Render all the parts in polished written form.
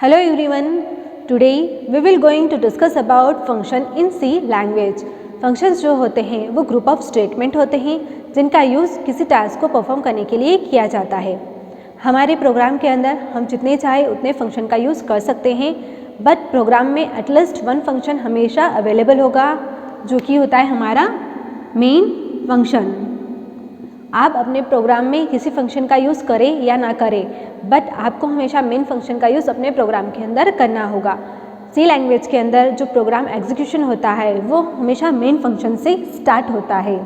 Hello everyone, today we will going to discuss about function in C language. Functions जो होते हैं वो group of statement होते हैं जिनका यूज़ किसी टास्क को परफॉर्म करने के लिए किया जाता है। हमारे प्रोग्राम के अंदर हम जितने चाहे उतने फंक्शन का यूज़ कर सकते हैं, बट प्रोग्राम में एटलीस्ट वन फंक्शन हमेशा अवेलेबल होगा जो कि होता है हमारा मेन फंक्शन। आप अपने प्रोग्राम में किसी फंक्शन का यूज़ करें या ना करें, बट आपको हमेशा मेन फंक्शन का यूज़ अपने प्रोग्राम के अंदर करना होगा। सी लैंग्वेज के अंदर जो प्रोग्राम एग्जीक्यूशन होता है वो हमेशा मेन फंक्शन से स्टार्ट होता है।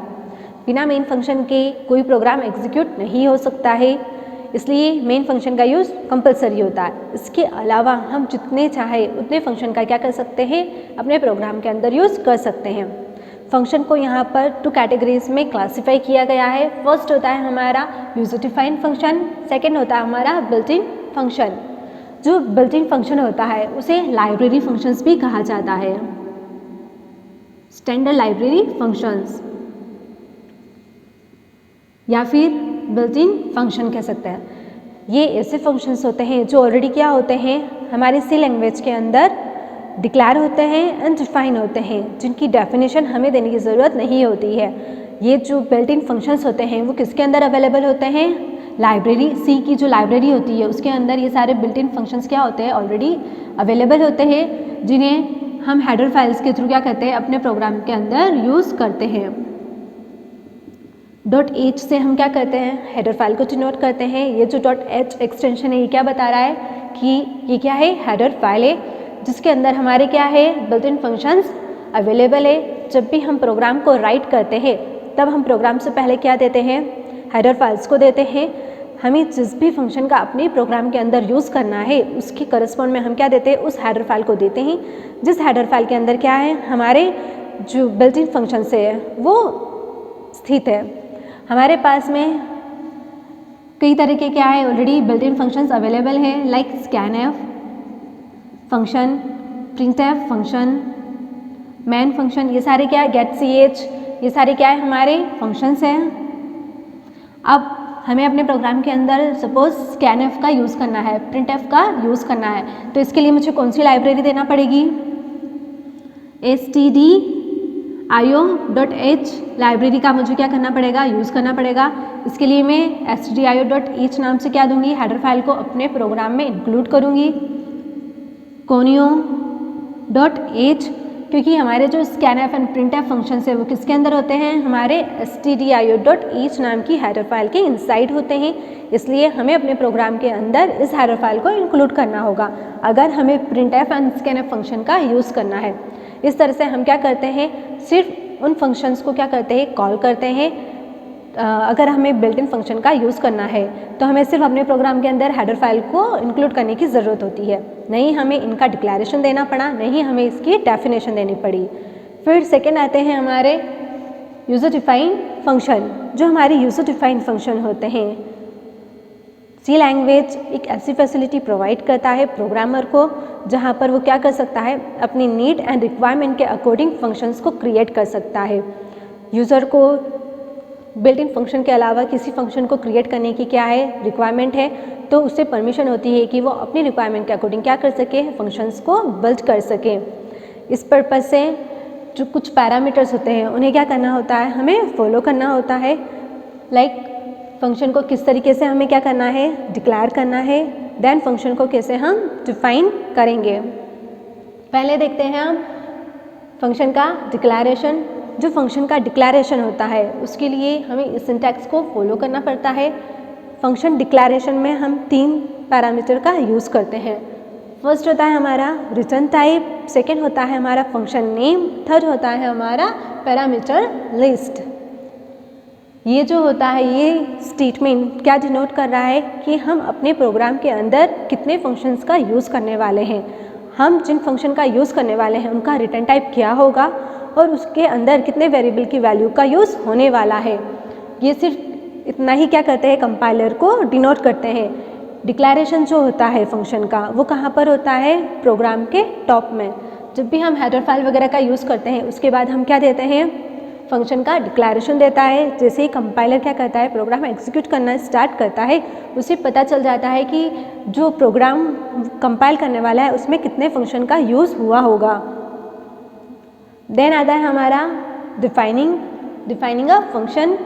बिना मेन फंक्शन के कोई प्रोग्राम एग्जीक्यूट नहीं हो सकता है, इसलिए मेन फंक्शन का यूज़ कंपलसरी होता है। इसके अलावा हम जितने चाहे उतने फंक्शन का क्या कर सकते हैं, अपने प्रोग्राम के अंदर यूज़ कर सकते हैं। फंक्शन को यहाँ पर टू कैटेगरीज में क्लासिफाई किया गया है। फर्स्ट होता है हमारा यूजर डिफाइंड फंक्शन, सेकंड होता है हमारा बिल्ट इन फंक्शन। जो बिल्ट इन फंक्शन होता है उसे लाइब्रेरी फंक्शंस भी कहा जाता है, स्टैंडर्ड लाइब्रेरी फंक्शंस या फिर बिल्ट इन फंक्शन कह सकते हैं। ये ऐसे फंक्शंस होते हैं जो ऑलरेडी क्या होते हैं, हमारे सी लैंग्वेज के अंदर डिक्लेयर होते हैं एंड डिफाइन होते हैं, जिनकी डेफिनेशन हमें देने की ज़रूरत नहीं होती है। ये जो बिल्ट इन फंक्शंस होते हैं वो किसके अंदर अवेलेबल होते हैं, लाइब्रेरी सी की जो लाइब्रेरी होती है उसके अंदर ये सारे बिल्ट इन फंक्शंस क्या होते हैं, ऑलरेडी अवेलेबल होते हैं, जिन्हें हम हेडर फाइल्स के थ्रू क्या करते हैं, अपने प्रोग्राम के अंदर यूज़ करते हैं। .h से हम क्या करते हैं, हेडर फाइल को डिनोट करते हैं। ये जो .h एक्सटेंशन है ये क्या बता रहा है कि ये क्या है, हेडर फाइल है जिसके अंदर हमारे क्या है, बिल्ट इन फंक्शंस अवेलेबल है। जब भी हम प्रोग्राम को राइट करते हैं तब हम प्रोग्राम से पहले क्या देते हैं, हेडर फाइल्स को देते हैं। हमें जिस भी फंक्शन का अपने प्रोग्राम के अंदर यूज़ करना है उसके करस्पॉन्ड में हम क्या देते हैं, उस हेडर फाइल को देते हैं जिस हेडर फाइल के अंदर क्या है, हमारे जो बिल्ट इन फंक्शन से है वो स्थित है। हमारे पास में कई तरह के क्या है, already built in functions available है, like scanf function, printf function, main function, ये सारे क्या है, गेट ch, ये सारे क्या है, हमारे फंक्शंस हैं। अब हमें अपने प्रोग्राम के अंदर सपोज स्कैनएफ का यूज़ करना है, प्रिंटएफ का यूज़ करना है, तो इसके लिए मुझे कौन सी लाइब्रेरी देना पड़ेगी, stdio.h लाइब्रेरी का मुझे क्या करना पड़ेगा, यूज़ करना पड़ेगा। इसके लिए मैं stdio.h नाम से क्या दूंगी, हेडर फाइल को अपने प्रोग्राम में इंक्लूड करूँगी। conio.h क्योंकि हमारे जो स्कैनएफ एंड प्रिंटएफ फंक्शन है वो किसके अंदर होते हैं, हमारे stdio.h नाम की हेडर फाइल के इनसाइड होते हैं, इसलिए हमें अपने प्रोग्राम के अंदर इस हेडर फाइल को इंक्लूड करना होगा अगर हमें प्रिंटएफ एंड स्कैनएफ फंक्शन का यूज़ करना है। इस तरह से हम क्या करते हैं, सिर्फ उन फंक्शंस को क्या करते हैं, कॉल करते हैं। अगर हमें बिल्ट इन फंक्शन का यूज़ करना है तो हमें सिर्फ अपने प्रोग्राम के अंदर हेडर फाइल को इंक्लूड करने की ज़रूरत होती है, नहीं हमें इनका डिक्लेरेशन देना पड़ा, नहीं हमें इसकी डेफिनेशन देनी पड़ी। फिर सेकंड आते हैं हमारे यूज़र डिफाइंड फंक्शन। जो हमारे यूज़र डिफाइंड फंक्शन होते हैं, सी लैंग्वेज एक ऐसी फैसिलिटी प्रोवाइड करता है प्रोग्रामर को जहाँ पर वो क्या कर सकता है, अपनी नीड एंड रिक्वायरमेंट के अकॉर्डिंग फंक्शंस को क्रिएट कर सकता है। यूज़र को बिल्ट इन फंक्शन के अलावा किसी फंक्शन को क्रिएट करने की क्या है, रिक्वायरमेंट है, तो उससे परमिशन होती है कि वो अपनी रिक्वायरमेंट के अकॉर्डिंग क्या कर सके, फंक्शंस को बिल्ड कर सके। इस पर्पज़ से जो कुछ पैरामीटर्स होते हैं उन्हें क्या करना होता है, हमें फॉलो करना होता है। लाइक फंक्शन को किस तरीके से हमें क्या करना है, डिक्लेयर करना है, देन फंक्शन को कैसे हम डिफाइन करेंगे। पहले देखते हैं हम फंक्शन का डिक्लेरेशन। जो फंक्शन का डिक्लेरेशन होता है उसके लिए हमें इस सिंटैक्स को फॉलो करना पड़ता है। फंक्शन डिक्लेरेशन में हम 3 पैरामीटर का यूज़ करते हैं। फर्स्ट होता है हमारा रिटर्न टाइप, सेकंड होता है हमारा फंक्शन नेम, थर्ड होता है हमारा पैरामीटर लिस्ट। ये जो होता है ये स्टेटमेंट क्या डिनोट कर रहा है कि हम अपने प्रोग्राम के अंदर कितने फंक्शंस का यूज़ करने वाले हैं, हम जिन फंक्शन का यूज़ करने वाले हैं उनका रिटर्न टाइप क्या होगा और उसके अंदर कितने वेरिएबल की वैल्यू का यूज़ होने वाला है। ये सिर्फ इतना ही क्या करते हैं, कंपाइलर को डिनोट करते हैं। डिक्लेरेशन जो होता है फंक्शन का वो कहाँ पर होता है, प्रोग्राम के टॉप में। जब भी हम हेडर फाइल वगैरह का यूज़ करते हैं उसके बाद हम क्या देते हैं, फंक्शन का डिक्लेरेशन देता है। जैसे ही कंपाइलर क्या करता है, प्रोग्राम एग्जीक्यूट करना स्टार्ट करता है, उसे पता चल जाता है कि जो प्रोग्राम कंपाइल करने वाला है उसमें कितने फंक्शन का यूज़ हुआ होगा। देन आता है हमारा डिफाइनिंग अ फंक्शन।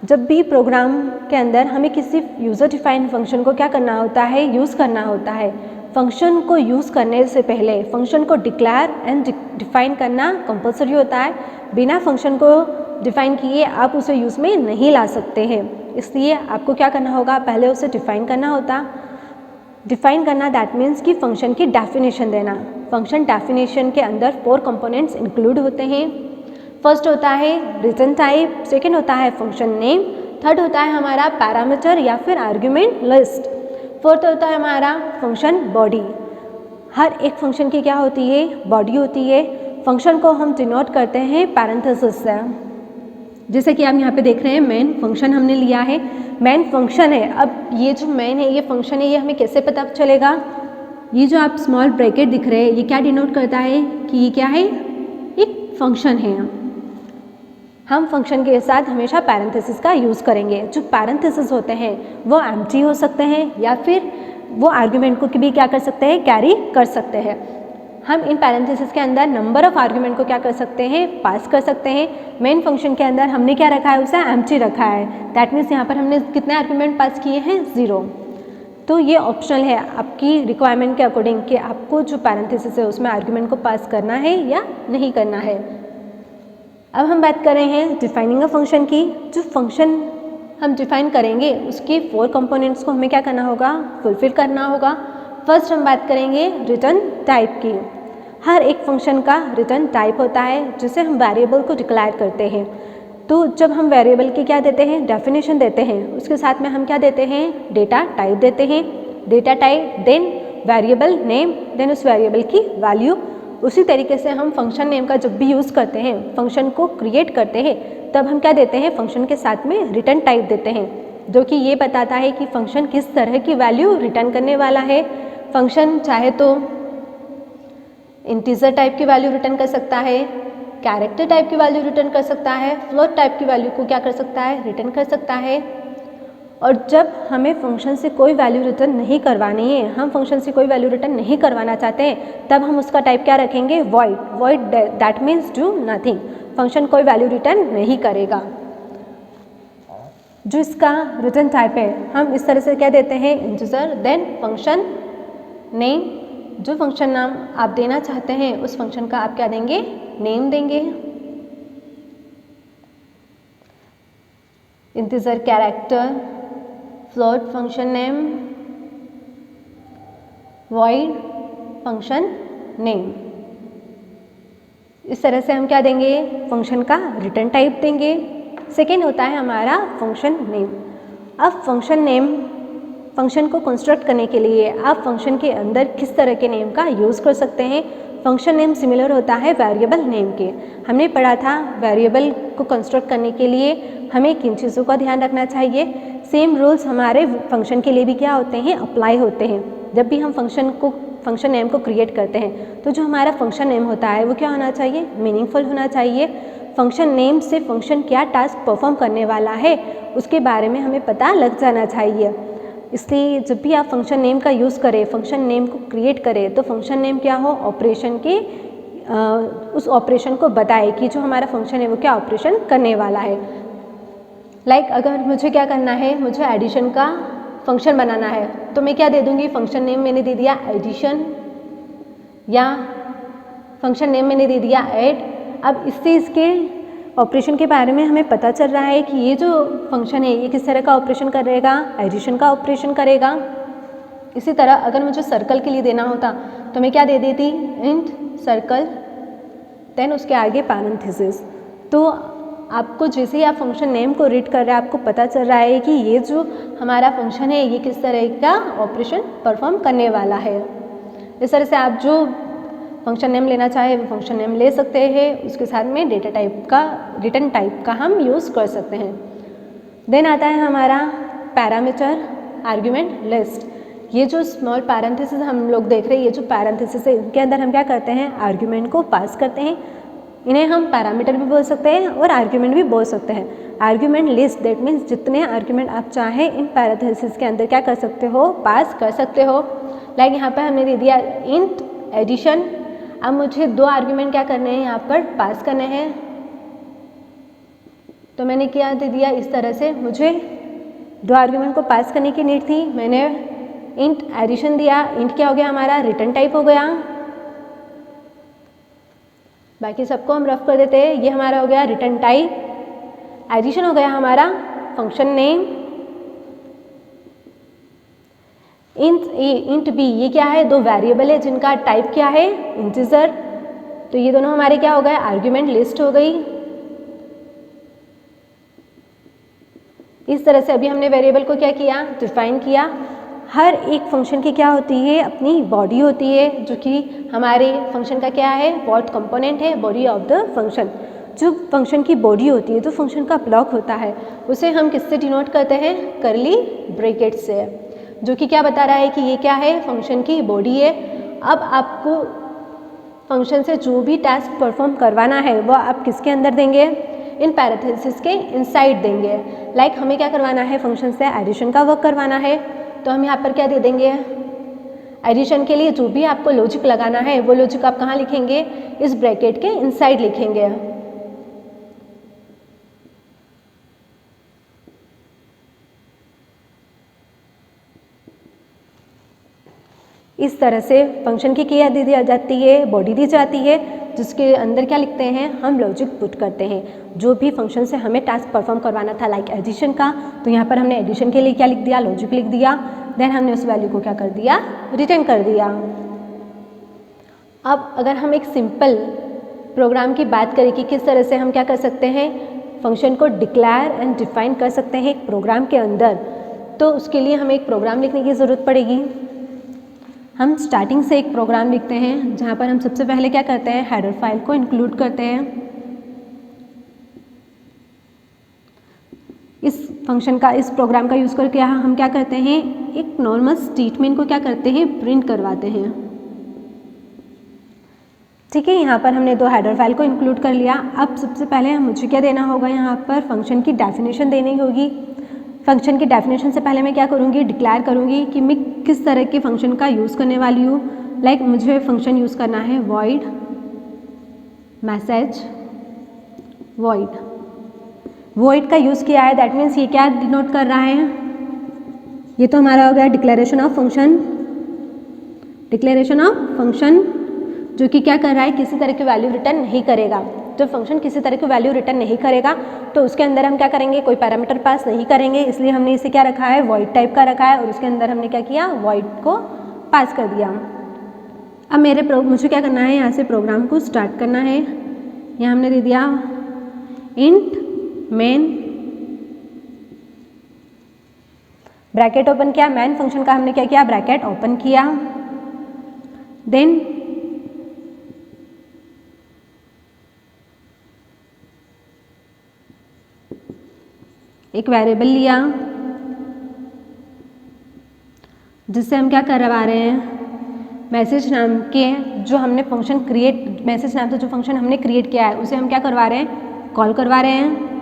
जब भी प्रोग्राम के अंदर हमें किसी यूज़र डिफाइंड फंक्शन को क्या करना होता है, यूज़ करना होता है। फंक्शन को यूज़ करने से पहले फंक्शन को डिक्लेयर एंड डिफाइन करना कंपलसरी होता है। बिना फंक्शन को डिफाइन किए आप उसे यूज़ में नहीं ला सकते हैं, इसलिए आपको क्या करना होगा, पहले उसे डिफाइन करना होता। डिफाइन करना दैट मीन्स कि फंक्शन की डेफिनेशन देना। फंक्शन डेफिनेशन के अंदर 4 कंपोनेंट्स इंक्लूड होते हैं। फर्स्ट होता है रिटर्न टाइप, सेकेंड होता है फंक्शन नेम, थर्ड होता है हमारा पैरामीटर या फिर आर्ग्यूमेंट लिस्ट, फोर्थ होता है हमारा फंक्शन बॉडी। हर एक फंक्शन की क्या होती है, बॉडी होती है। फंक्शन को हम डिनोट करते हैं पैरेंथेसिस से। जैसे कि आप यहाँ पे देख रहे हैं मेन फंक्शन हमने लिया है, मेन फंक्शन है। अब ये जो मेन है, ये फंक्शन है, ये हमें कैसे पता चलेगा, ये जो आप स्मॉल ब्रैकेट दिख रहे हैं ये क्या डिनोट करता है कि ये क्या है, एक फंक्शन है। हम फंक्शन के साथ हमेशा पैरेंथेसिस का यूज़ करेंगे। जो पैरेंथेसिस होते हैं वो एम्प्टी हो सकते हैं या फिर वो आर्ग्यूमेंट को भी क्या कर सकते हैं, कैरी कर सकते हैं। हम इन पैरेंथेसिस के अंदर नंबर ऑफ आर्ग्यूमेंट को क्या कर सकते हैं, पास कर सकते हैं। मेन फंक्शन के अंदर हमने क्या रखा है, उसे एम्प्टी रखा है। दैट मीन्स यहाँ पर हमने कितने आर्ग्यूमेंट पास किए हैं, 0। तो ये ऑप्शनल है आपकी रिक्वायरमेंट के अकॉर्डिंग कि आपको जो पैरेंथेसिस है उसमें आर्ग्यूमेंट को पास करना है या नहीं करना है। अब हम बात कर रहे हैं डिफाइनिंग अ फंक्शन की। जो फंक्शन हम डिफाइन करेंगे उसके 4 कंपोनेंट्स को हमें क्या करना होगा, फुलफिल करना होगा। फर्स्ट हम बात करेंगे रिटर्न टाइप की। हर एक फंक्शन का रिटर्न टाइप होता है जिसे हम वेरिएबल को डिक्लेयर करते हैं। तो जब हम वेरिएबल की क्या देते हैं, डेफिनेशन देते हैं, उसके साथ में हम क्या देते हैं, डेटा टाइप देते हैं। Data type then variable name then उस वेरिएबल की वैल्यू। उसी तरीके से हम फंक्शन नेम का जब भी यूज़ करते हैं, फंक्शन को क्रिएट करते हैं, तब हम क्या देते हैं, फंक्शन के साथ में रिटर्न टाइप देते हैं, जो कि ये बताता है कि फंक्शन किस तरह की वैल्यू रिटर्न करने वाला है। फंक्शन चाहे तो इंटीजर टाइप की वैल्यू रिटर्न कर सकता है, कैरेक्टर टाइप की वैल्यू रिटर्न कर सकता है, फ्लोट टाइप की वैल्यू को क्या कर सकता है, रिटर्न कर सकता है। और जब हमें फंक्शन से कोई वैल्यू रिटर्न नहीं करवानी है, हम फंक्शन से कोई वैल्यू रिटर्न नहीं करवाना चाहते हैं, तब हम उसका टाइप क्या रखेंगे, void. Void that means do nothing, function कोई वैल्यू रिटर्न नहीं करेगा। जो इसका रिटर्न टाइप है हम इस तरह से क्या देते हैं, इंटीजर देन फंक्शन नेम। जो फंक्शन नाम आप देना चाहते हैं उस फंक्शन का आप क्या देंगे, नेम देंगे। Integer character, float function name, void function name. इस तरह से हम क्या देंगे, फंक्शन का रिटर्न टाइप देंगे। सेकेंड होता है हमारा फंक्शन नेम। अब फंक्शन नेम, फंक्शन को कंस्ट्रक्ट करने के लिए आप फंक्शन के अंदर किस तरह के नेम का यूज़ कर सकते हैं। फंक्शन नेम सिमिलर होता है वेरिएबल नेम के। हमने पढ़ा था वेरिएबल को कंस्ट्रक्ट करने के लिए हमें किन चीज़ों का ध्यान रखना चाहिए। सेम रूल्स हमारे फंक्शन के लिए भी क्या होते हैं, अप्लाई होते हैं। जब भी हम फंक्शन नेम को क्रिएट करते हैं तो जो हमारा फंक्शन नेम होता है वो क्या होना चाहिए, मीनिंगफुल होना चाहिए। फंक्शन नेम से फंक्शन क्या टास्क परफॉर्म करने वाला है उसके बारे में हमें पता लग जाना चाहिए। इसलिए जब भी आप फंक्शन नेम का यूज़ करें, फंक्शन नेम को क्रिएट करें, तो फंक्शन नेम क्या हो, ऑपरेशन के उस ऑपरेशन को बताए कि जो हमारा फंक्शन है वो क्या ऑपरेशन करने वाला है। लाइक अगर मुझे क्या करना है, मुझे एडिशन का फंक्शन बनाना है तो मैं क्या दे दूँगी, फंक्शन नेम मैंने दे दिया एडिशन या फंक्शन नेम मैंने दे दिया ऐड। अब इससे इसके ऑपरेशन के बारे में हमें पता चल रहा है कि ये जो फंक्शन है ये किस तरह का ऑपरेशन करेगा, एडिशन का ऑपरेशन करेगा। इसी तरह अगर मुझे सर्कल के लिए देना होता तो मैं क्या दे देती, इंट सर्कल देन उसके आगे पैरेंथेसिस। तो आपको जैसे ही आप फंक्शन नेम को रीड कर रहे हैं आपको पता चल रहा है कि ये जो हमारा फंक्शन है ये किस तरह का ऑपरेशन परफॉर्म करने वाला है। इस तरह से आप जो फंक्शन नेम लेना चाहे वो फंक्शन नेम ले सकते हैं, उसके साथ में डेटा टाइप का, रिटर्न टाइप का हम यूज़ कर सकते हैं। देन आता है हमारा पैरामीटर आर्ग्यूमेंट लिस्ट। ये जो स्मॉल पैरेंथेसिस हम लोग देख रहे हैं, ये जो पैरेंथेसिस है इनके अंदर हम क्या करते हैं, आर्ग्यूमेंट को पास करते हैं। इन्हें हम पैरामीटर भी बोल सकते हैं और आर्ग्यूमेंट भी बोल सकते हैं। आर्ग्यूमेंट लिस्ट दैट मीन्स जितने आर्ग्यूमेंट आप चाहें इन पैरेंथेसिस के अंदर क्या कर सकते हो, पास कर सकते हो। लाइक यहाँ पर हमने दे दिया इंट एडिशन। अब मुझे 2 आर्ग्यूमेंट क्या करने हैं, यहाँ पर पास करने हैं। तो मैंने क्या दे दिया, इस तरह से मुझे 2 आर्ग्यूमेंट को पास करने की नीड थी। मैंने इंट एडिशन दिया। इंट क्या हो गया हमारा, रिटर्न टाइप हो गया। बाकी सबको हम रफ कर देते हैं। ये हमारा हो गया रिटर्न टाइप। एडिशन हो गया हमारा फंक्शन नेम। इंट बी ये क्या है, 2 वेरिएबल है जिनका टाइप क्या है, इंटीजर। तो ये दोनों हमारे क्या हो गए, आर्ग्यूमेंट लिस्ट हो गई। इस तरह से अभी हमने वेरिएबल को क्या किया, डिफाइन किया। हर एक फंक्शन की क्या होती है, अपनी बॉडी होती है, जो कि हमारे फंक्शन का क्या है, व्हाट कंपोनेंट है, बॉडी ऑफ द फंक्शन। जो फंक्शन की बॉडी होती है, जो फंक्शन का ब्लॉक होता है, उसे हम किससे डिनोट करते हैं, करली ब्रैकेट से, जो कि क्या बता रहा है कि ये क्या है, फंक्शन की बॉडी है। अब आपको फंक्शन से जो भी टास्क परफॉर्म करवाना है वो आप किसके अंदर देंगे, इन पैरेंथेसिस के इनसाइड देंगे। लाइक हमें क्या करवाना है, फंक्शन से एडिशन का वर्क करवाना है, तो हम यहाँ पर क्या दे देंगे, एडिशन के लिए जो भी आपको लॉजिक लगाना है वो लॉजिक आप कहाँ लिखेंगे, इस ब्रैकेट के इनसाइड लिखेंगे। इस तरह से फंक्शन की क्या दी जाती है, बॉडी दी जाती है, जिसके अंदर क्या लिखते हैं, हम लॉजिक पुट करते हैं। जो भी फंक्शन से हमें टास्क परफॉर्म करवाना था, लाइक एडिशन का, तो यहाँ पर हमने एडिशन के लिए क्या लिख दिया, लॉजिक लिख दिया। देन हमने उस वैल्यू को क्या कर दिया, रिटर्न कर दिया। अब अगर हम एक सिंपल प्रोग्राम की बात करें कि किस तरह से हम क्या कर सकते हैं, फंक्शन को डिक्लेयर एंड डिफाइन कर सकते हैं एक प्रोग्राम के अंदर, तो उसके लिए हमें एक प्रोग्राम लिखने की ज़रूरत पड़ेगी। हम स्टार्टिंग से एक प्रोग्राम लिखते हैं, जहाँ पर हम सबसे पहले क्या करते हैं, हेडर फाइल को इंक्लूड करते हैं। इस फंक्शन का, इस प्रोग्राम का यूज़ करके हम क्या करते हैं, एक नॉर्मल स्टेटमेंट को क्या करते हैं, प्रिंट करवाते हैं। ठीक है, यहाँ पर हमने 2 हेडर फाइल को इंक्लूड कर लिया। अब सबसे पहले मुझे क्या देना होगा, यहाँ पर फंक्शन की डेफिनेशन देनी होगी। फंक्शन की डेफिनेशन से पहले मैं क्या करूँगी, डिक्लेयर करूँगी कि मैं किस तरह के फंक्शन का यूज़ करने वाली हूँ। लाइक मुझे फंक्शन यूज़ करना है वॉइड मैसेज वॉइड। वॉइड का यूज़ किया है, दैट मीन्स ये क्या डिनोट कर रहा है, ये तो हमारा हो गया declaration of function. Declaration of function जो कि क्या कर रहा है, किसी तरह की वैल्यू रिटर्न नहीं करेगा। जब फंक्शन किसी तरह की वैल्यू रिटर्न नहीं करेगा तो उसके अंदर हम क्या करेंगे, कोई पैरामीटर पास नहीं करेंगे, इसलिए हमने इसे क्या रखा है, वॉइड टाइप का रखा है, और उसके अंदर हमने क्या किया, वॉइड को पास कर दिया। अब मुझे क्या करना है, यहाँ से प्रोग्राम को स्टार्ट करना है। यहाँ हमने दे दिया इंट मेन, ब्रैकेट ओपन किया, मैन फंक्शन का हमने क्या किया, ब्रैकेट ओपन किया। देन एक वेरिएबल लिया जिससे हम क्या करवा रहे हैं, मैसेज नाम के जो हमने फंक्शन मैसेज नाम से जो फंक्शन हमने क्रिएट किया है उसे हम क्या करवा रहे हैं, कॉल करवा रहे हैं।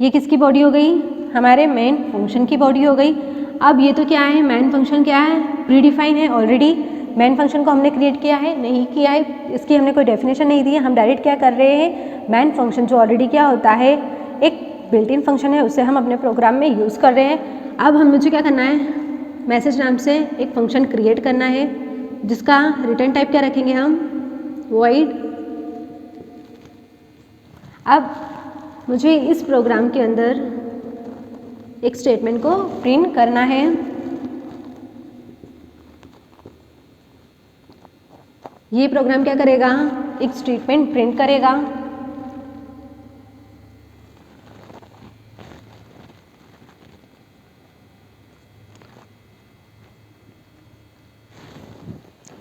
ये किसकी बॉडी हो गई, हमारे मेन फंक्शन की बॉडी हो गई। अब ये तो क्या है, मेन फंक्शन क्या है, प्री डिफाइन है ऑलरेडी। मेन फंक्शन को हमने क्रिएट किया है, नहीं किया है, इसकी हमने कोई डेफिनेशन नहीं दी है। हम डायरेक्ट क्या कर रहे हैं, मेन फंक्शन जो ऑलरेडी क्या होता है, एक बिल्ट इन फंक्शन है, उसे हम अपने प्रोग्राम में यूज़ कर रहे हैं। अब मुझे क्या करना है, मैसेज नाम से एक फंक्शन क्रिएट करना है जिसका रिटर्न टाइप क्या रखेंगे हम, वॉइड। अब मुझे इस प्रोग्राम के अंदर एक स्टेटमेंट को प्रिंट करना है। ये प्रोग्राम क्या करेगा, एक स्टेटमेंट प्रिंट करेगा।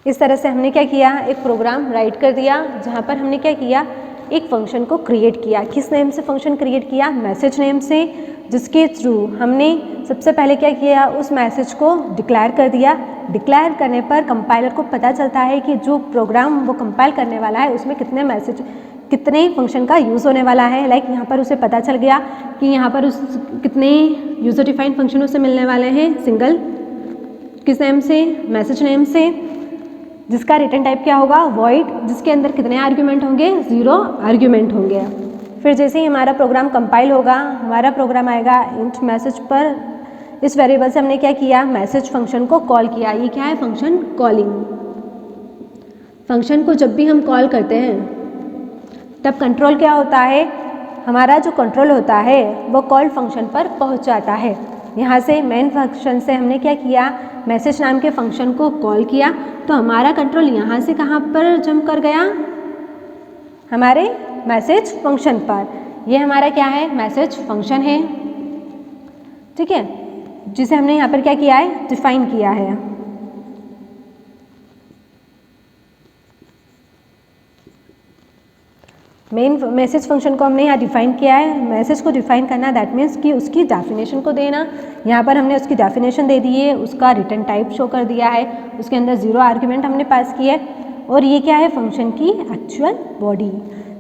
इस तरह से हमने क्या किया, एक प्रोग्राम राइट कर दिया जहाँ पर हमने क्या किया, एक फंक्शन को क्रिएट किया। किस नेम से फंक्शन क्रिएट किया, मैसेज नेम से, जिसके थ्रू हमने सबसे पहले क्या किया, उस मैसेज को डिक्लेयर कर दिया डिक्लेयर करने पर कंपाइलर को पता चलता है कि जो प्रोग्राम वो कंपाइल करने वाला है उसमें कितने फंक्शन का यूज़ होने वाला है। लाइक यहाँ पर उसे पता चल गया कि यहाँ पर उस कितने यूज़र डिफाइंड फंक्शन उसे मिलने वाले हैं, सिंगल किस नेम से, मैसेज नेम से, जिसका रिटर्न टाइप क्या होगा, वॉइड, जिसके अंदर कितने आर्ग्यूमेंट होंगे, 0 आर्ग्यूमेंट होंगे। फिर जैसे ही हमारा प्रोग्राम कंपाइल होगा, हमारा प्रोग्राम आएगा इंट मैसेज पर। इस वेरिएबल से हमने क्या किया, मैसेज फंक्शन को कॉल किया। ये क्या है, फंक्शन कॉलिंग। फंक्शन को जब भी हम कॉल करते हैं तब कंट्रोल क्या होता है, हमारा जो कंट्रोल होता है वो कॉल फंक्शन पर पहुंच जाता है। यहाँ से मेन फंक्शन से हमने क्या किया, मैसेज नाम के फंक्शन को कॉल किया, तो हमारा कंट्रोल यहाँ से कहाँ पर जंप कर गया, हमारे मैसेज फंक्शन पर। ये हमारा क्या है, मैसेज फंक्शन है, ठीक है, जिसे हमने यहाँ पर क्या किया है, डिफाइन किया है। मेन मैसेज फंक्शन को हमने यहाँ डिफाइन किया है। मैसेज को डिफाइन करना दैट मीन्स कि उसकी डेफिनेशन को देना। यहाँ पर हमने उसकी डेफिनेशन दे दी है, उसका रिटर्न टाइप शो कर दिया है, उसके अंदर 0 आर्ग्यूमेंट हमने पास किया है। और ये क्या है, फंक्शन की एक्चुअल बॉडी,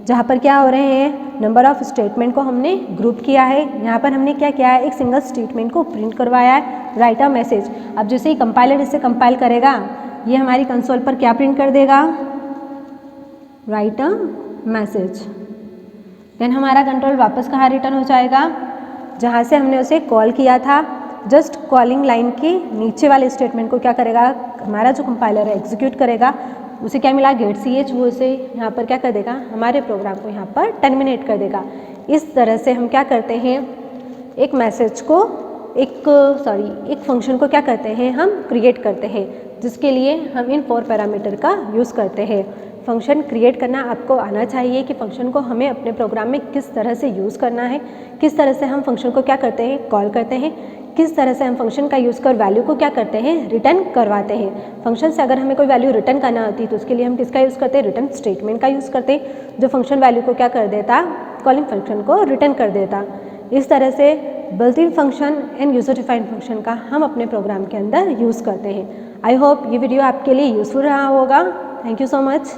जहाँ पर क्या हो रहे हैं, नंबर ऑफ स्टेटमेंट को हमने ग्रुप किया है। यहाँ पर हमने क्या किया है, एक सिंगल स्टेटमेंट को प्रिंट करवाया है, राइट अ मैसेज। अब जैसे ही कंपाइलर इसे कंपाइल करेगा, ये हमारी कंसोल पर क्या प्रिंट कर देगा, राइट अ मैसेज। देन हमारा कंट्रोल वापस कहाँ रिटर्न हो जाएगा, जहाँ से हमने उसे कॉल किया था। जस्ट कॉलिंग लाइन के नीचे वाले स्टेटमेंट को क्या करेगा, हमारा जो कंपाइलर है एग्जीक्यूट करेगा। उसे क्या मिला, गेट ch, वो उसे यहाँ पर क्या कर देगा, हमारे प्रोग्राम को यहाँ पर टर्मिनेट कर देगा। इस तरह से हम क्या करते हैं, एक मैसेज को एक फंक्शन को क्या करते हैं, हम क्रिएट करते हैं, जिसके लिए हम इन 4 पैरामीटर का यूज़ करते हैं। फंक्शन क्रिएट करना आपको आना चाहिए कि फंक्शन को हमें अपने प्रोग्राम में किस तरह से यूज़ करना है, किस तरह से हम फंक्शन को क्या करते हैं, कॉल करते हैं, किस तरह से हम फंक्शन का यूज़ कर वैल्यू को क्या करते हैं, रिटर्न करवाते हैं। फंक्शन से अगर हमें कोई वैल्यू रिटर्न करना होती है तो उसके लिए हम किसका यूज़ करते हैं, रिटर्न स्टेटमेंट का यूज़ करते हैं, जो फंक्शन वैल्यू को क्या कर देता, कॉलिंग फंक्शन को रिटर्न कर देता। इस तरह से built in function and user defined function का हम अपने प्रोग्राम के अंदर यूज़ करते हैं। आई होप ये वीडियो आपके लिए यूज़फुल रहा होगा। Thank you so much.